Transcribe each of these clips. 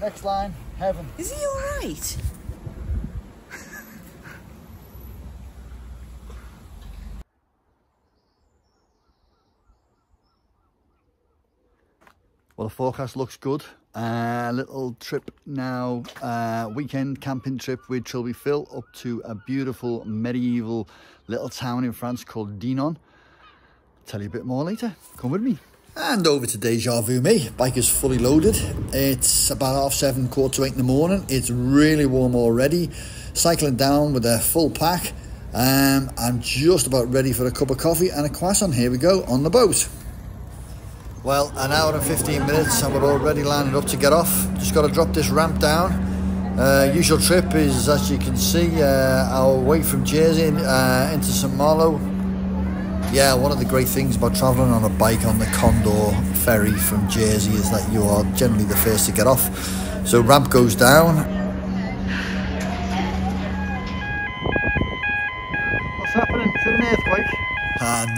Next line, heaven. Is he alright? Well, the forecast looks good. Little trip now, weekend camping trip with Trilby Phil up to a beautiful medieval little town in France called Dinan. Tell you a bit more later. Come with me. And over to Deja Vu Me. Bike is fully loaded. It's about 7:30, 7:45 in the morning. It's really warm already. Cycling down with a full pack. I'm just about ready for a cup of coffee and a croissant. Here we go on the boat. Well, an hour and 15 minutes and we're already lining up to get off. Just got to drop this ramp down. Usual trip is, as you can see, our way from Jersey into St. Malo. Yeah, one of the great things about travelling on a bike on the Condor ferry from Jersey is that you are generally the first to get off. So ramp goes down. What's happening? Is it an earthquake?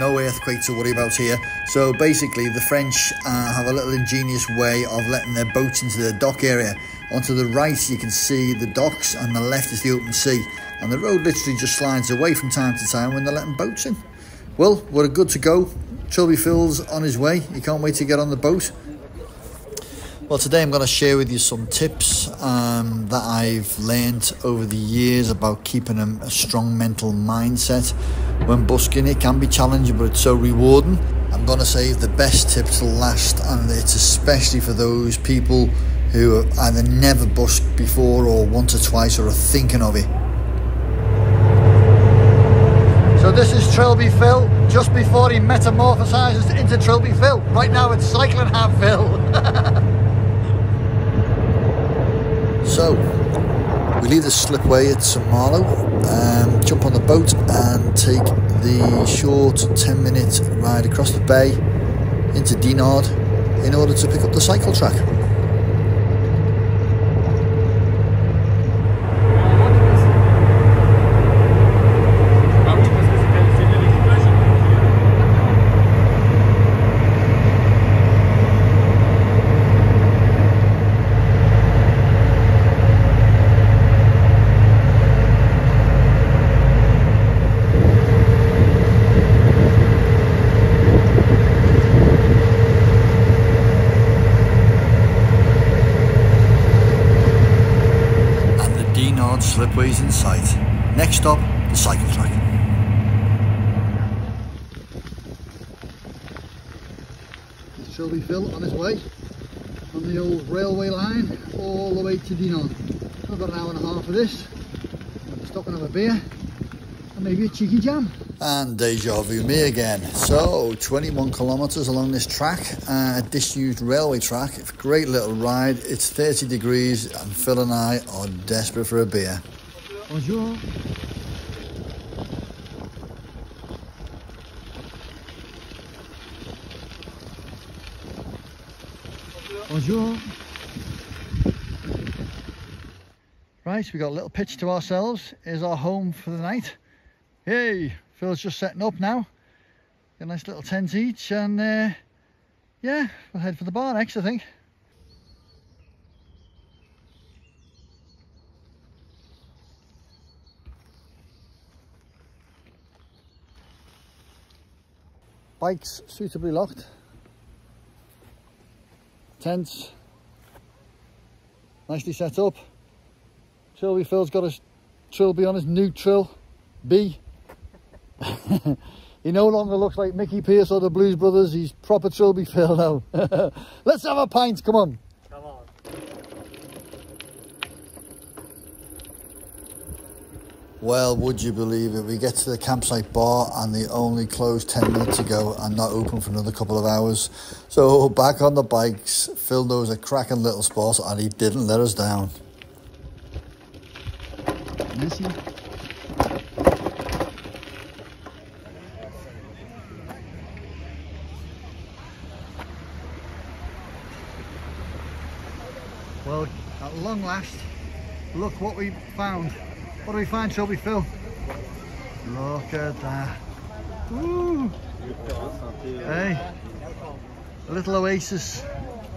No earthquake to worry about here. So basically the French have a little ingenious way of letting their boats into the dock area. Onto the right you can see the docks, and the left is the open sea, and the road literally just slides away from time to time when they're letting boats in. Well, we're good to go. Trilby Phil's on his way. He can't wait to get on the boat. Well, today I'm going to share with you some tips that I've learned over the years about keeping a strong mental mindset. When busking, it can be challenging, but it's so rewarding. I'm going to save the best tips to last, and it's especially for those people who have either never busked before or once or twice or are thinking of it. So this is Trilby Phil, just before he metamorphosises into Trilby Phil. Right now it's cycling half Phil. So, we leave the slipway at St. Malo, jump on the boat and take the short 10-minute ride across the bay into Dinan in order to pick up the cycle track. Slipways in sight. Next stop, the cycle track. It's Trilby Phil on his way on the old railway line all the way to Dinan. About an hour and a half of this. Stop and have a beer and maybe a cheeky jam. And Deja Vu Me again. So 21 kilometres along this track, a disused railway track. It's a great little ride. It's 30 degrees and Phil and I are desperate for a beer. Bonjour. Bonjour. Right, we got a little pitch to ourselves. Here's our home for the night. Hey, Phil's just setting up now. Got a nice little tent each, and yeah, we'll head for the bar next, I think. Bikes suitably locked. Tents nicely set up. Trilby Phil's got his Trilby on his new Trill B. He no longer looks like Mickey Pierce or the Blues Brothers. He's proper Trilby Phil now. Let's have a pint, come on. Come on. Well, would you believe it? We get to the campsite bar and they only closed 10 minutes ago and not open for another couple of hours. So back on the bikes, Phil knows a cracking little spot and he didn't let us down. Messy. Well, at long last, look what we found. What do we find, Trilby Phil? Look at that. Woo! Hey, a little oasis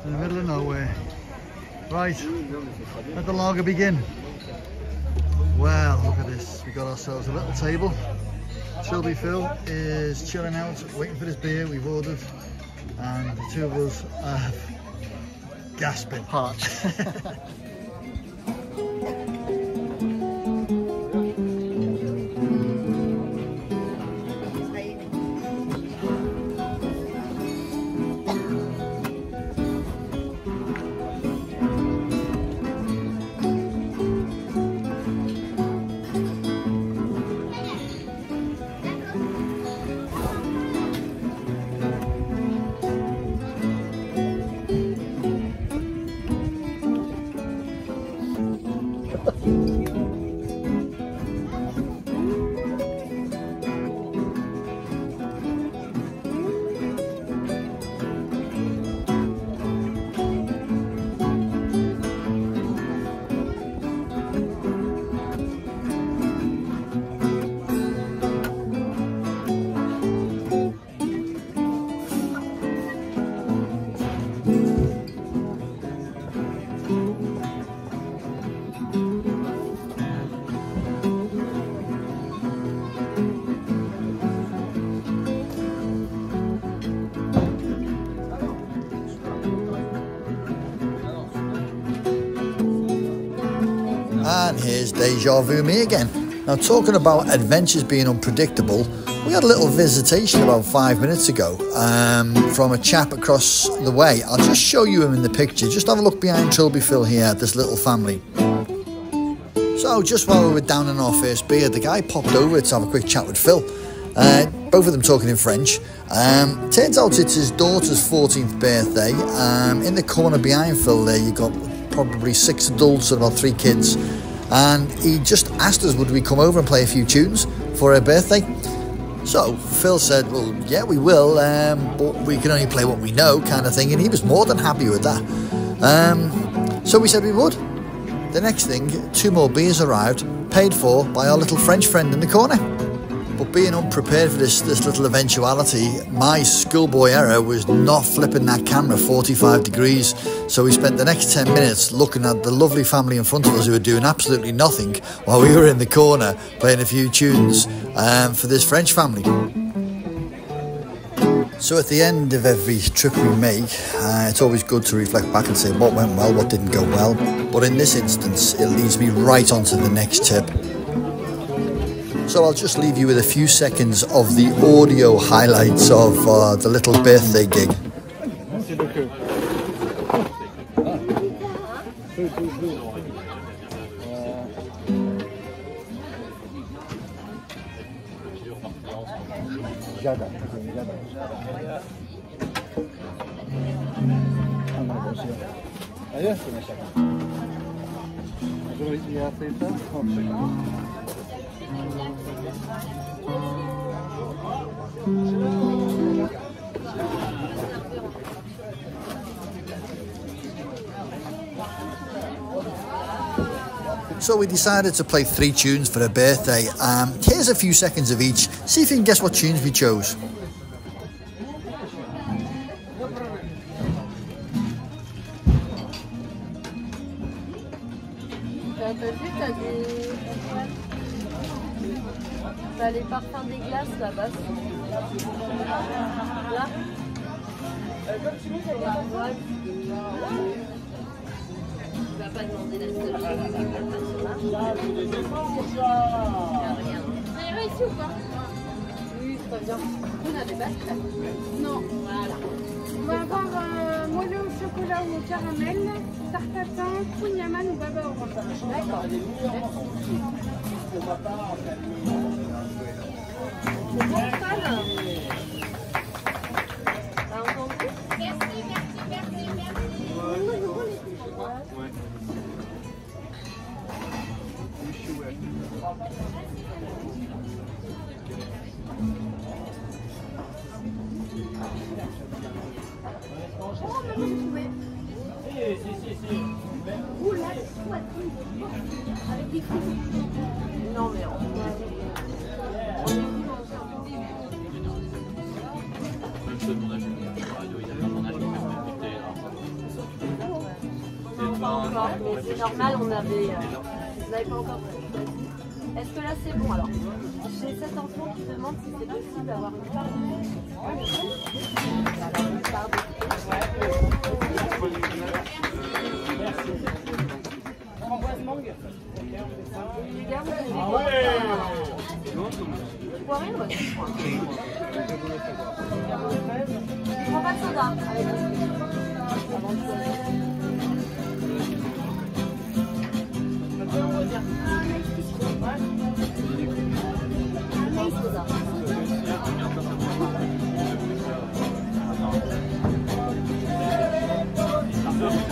in the middle of nowhere. Right, let the lager begin. Well, look at this. We got ourselves a little table. Trilby Phil is chilling out, waiting for his beer. We've ordered, and the two of us are gasping. Parched. And here's deja vu me again. Now, talking about adventures being unpredictable, we had a little visitation about 5 minutes ago from a chap across the way. I'll just show you him in the picture. Just have a look behind Trilby Phil here at this little family. So just while we were down in our first beer, the guy popped over to have a quick chat with Phil. Both of them talking in French. Turns out it's his daughter's 14th birthday. In the corner behind Phil there, you've got probably 6 adults and about 3 kids. And he just asked us, would we come over and play a few tunes for her birthday? So Phil said, well, yeah, we will, but we can only play what we know, kind of thing. And he was more than happy with that. So we said we would. The next thing, 2 more beers arrived, paid for by our little French friend in the corner. But being unprepared for this little eventuality, my schoolboy error was not flipping that camera 45 degrees. So we spent the next 10 minutes looking at the lovely family in front of us who were doing absolutely nothing while we were in the corner playing a few tunes for this French family. So at the end of every trip we make, it's always good to reflect back and say what went well, what didn't go well. But in this instance, it leads me right on to the next tip. So I'll just leave you with a few seconds of the audio highlights of the little birthday gig. So we decided to play 3 tunes for her birthday. Here's a few seconds of each. See if you can guess what tunes we chose. T'as les parfums des glaces là-bas. Là. Tu vas pas demander la seule chose. Vous avez réussi ou pas? Oui, très bien. On a des buskers? Non. Voilà. On va avoir moelleux au chocolat ou au caramel, tarte tatin, kouign-amann ou baba orange. D'accord. C'est bon, Fal? T'as entendu? Merci. Ouais. Avec des fruits. Non, mais On encore, mais c'est normal, on n'avait pas encore choisi. Est-ce que là c'est bon alors? J'ai cet enfant qui demande si c'est possible d'avoir une part de alors une part de framboise mangue. Les gars, vous pouvez rien, moi, je crois. Je prends pas de soda avec vous.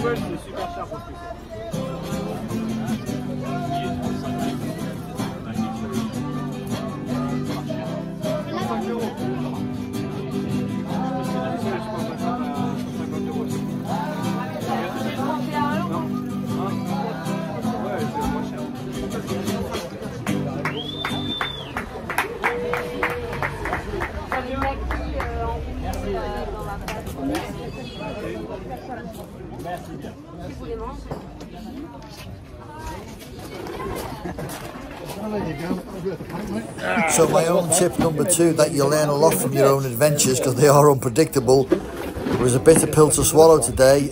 C'est super cher parce que So my own tip number 2, that you learn a lot from your own adventures because they are unpredictable. It was a bitter pill to swallow today.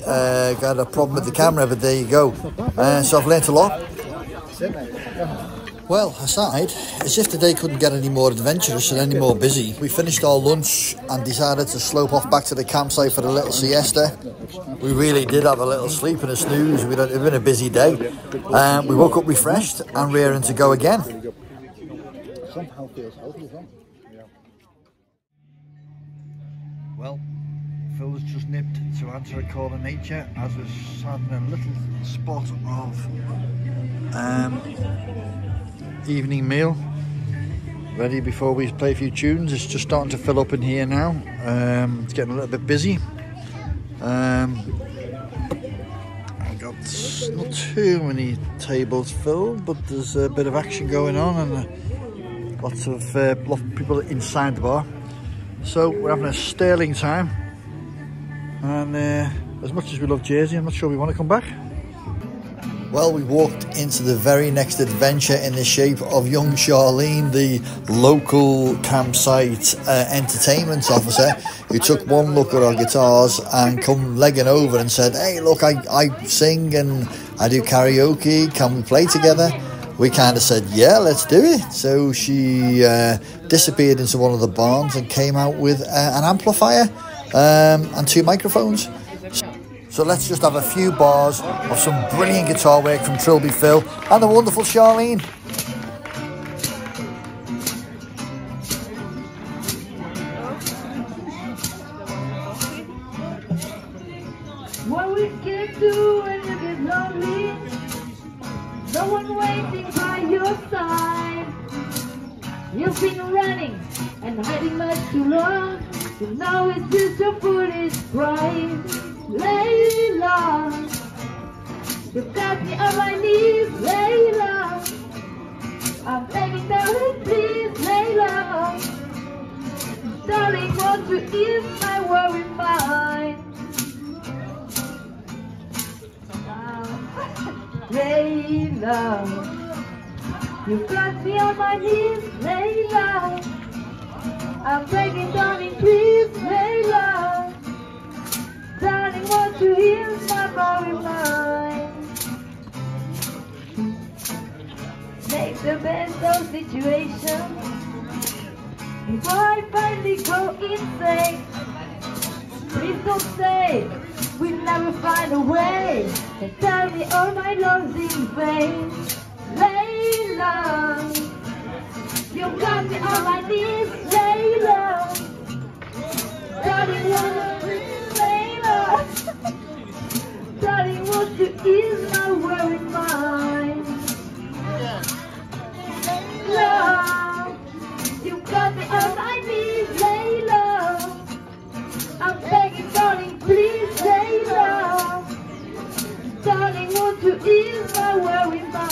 Got a problem with the camera, but there you go. So I've learnt a lot. Well, aside, as if the day couldn't get any more adventurous and any more busy, we finished our lunch and decided to slope off back to the campsite for a little siesta. We really did have a little sleep and a snooze. It's been a busy day. We woke up refreshed and raring to go again. Somehow feels healthy as well. Well, Phil's just nipped to answer a call of nature as we're having a little spot of evening meal ready before we play a few tunes. It's just starting to fill up in here now. It's getting a little bit busy. I've got not too many tables filled, but there's a bit of action going on and lots of people inside the bar. So we're having a sterling time, and as much as we love Jersey, I'm not sure we want to come back. Well, we walked into the very next adventure in the shape of young Charlene, the local campsite entertainment officer, who took one look at our guitars and come legging over and said, "Hey, look, I sing and I do karaoke, can we play together?" We kind of said, yeah, let's do it. So she disappeared into one of the barns and came out with an amplifier and 2 microphones. So let's just have a few bars of some brilliant guitar work from Trilby Phil and the wonderful Charlene. What we can do when you get lonely, no one waiting by your side. You've been running and hiding much too long, so now it's just your foolish pride. Layla, you've got me on my knees, Layla. I'm begging, darling, please, Layla. Darling, won't you ease my worried mind? Layla, you've got me on my knees, Layla. I'm begging, darling, please, Layla. Darling, won't you ease my worried mind? Make the best of situation before I finally go insane. Please don't say we'll never find a way, and tell me all my love's in vain. Layla, you've got me on my knees, Layla. Darling, won't you, Layla? Darling, won't you ease my worried mind? Layla, you've got me on my knees, Layla. I'm begging, darling, please, Layla. Darling, won't you ease my worried mind?